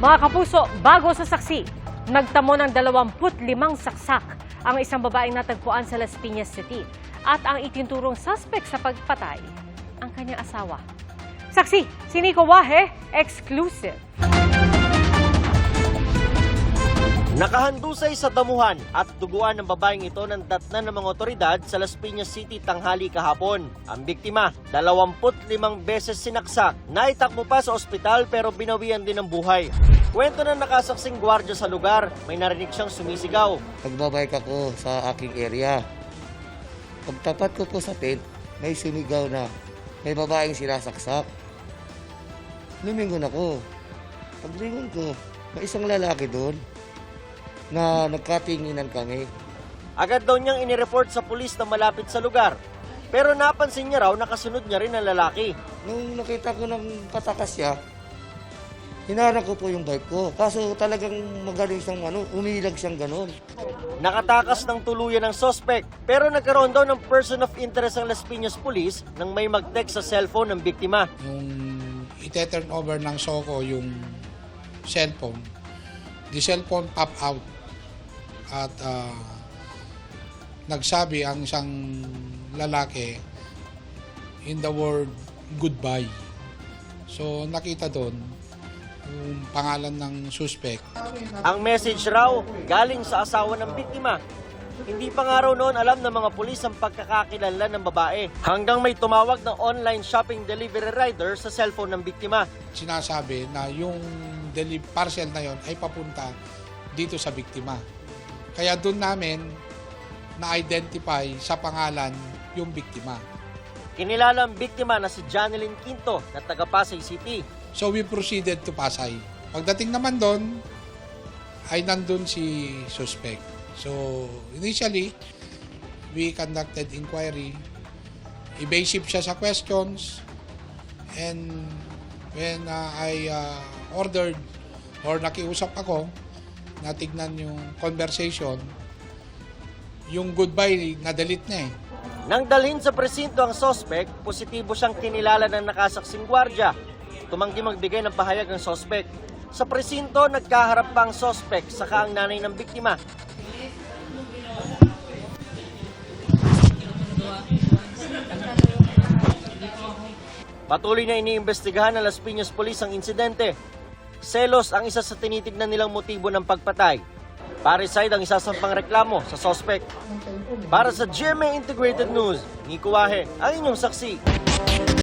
Mga kapuso, bago sa saksi, nagtamo ng 25 saksak ang isang babaeng natagpuan sa Las Piñas City at ang itinurong suspect sa pagpatay, ang kanyang asawa. Saksi, si Nico Wahe, exclusive. Nakahandusay sa damuhan at duguan ng babaeng ito ng datnan ng mga otoridad sa Las Piñas City tanghali kahapon. Ang biktima, 25 beses sinaksak. Naitakbo pa sa ospital pero binawian din ng buhay. Kwento ng nakasaksing gwardiya sa lugar, may narinig siyang sumisigaw. Pagbabike ako sa aking area. Pagtapat ko po sa tent, may sumigaw na may babaeng sinasaksak. Lumingon ako. Paglingon ko, may isang lalaki doon na nagkatinginan kami. Agad daw niyang inireport sa pulis na malapit sa lugar. Pero napansin niya raw nakasunod niya rin ang lalaki. Nung nakita ko ng katakas siya, hinarang ko po yung bike ko. Kaso talagang magaling siyang umilag siyang ganon. Nakatakas ng tuluyan ng suspect pero nagkaroon daw ng person of interest ang Las Piñas Police nang may mag-text sa cellphone ng biktima. Nung ite-turn over ng Soko yung cellphone, the cellphone pop out at nagsabi ang isang lalaki in the word goodbye. So nakita doon yung pangalan ng suspect. Ang message raw galing sa asawa ng biktima. Hindi pa nga raw noon alam ng mga pulis ang pagkakakilanlan ng babae hanggang may tumawag ng online shopping delivery rider sa cellphone ng biktima. Sinasabi na yung parcel na yon ay papunta dito sa biktima. Kaya doon namin na-identify sa pangalan yung biktima. Kinilala ang biktima na si Janeline Quinto na taga Pasay City. So we proceeded to Pasay. Pagdating naman doon, ay nandun si suspect. So initially, we conducted inquiry. Evasive siya sa questions. And when I ordered or nakiusap ako, natignan yung conversation, yung goodbye, na-delete na eh. Nang dalhin sa presinto ang suspect, positibo siyang kinilala ng nakasaksing gwardiya. Tumanggi magbigay ng pahayag ang suspect. Sa presinto, nagkaharap pa ang suspect saka ang nanay ng biktima. Patuloy na iniimbestigahan ng Las Piñas Police ang insidente. Selos ang isa sa tinitignan nilang motibo ng pagpatay. Parricide ang isasampang reklamo sa suspect. Para sa GMA Integrated News, Nico Wahe, ang inyong saksi.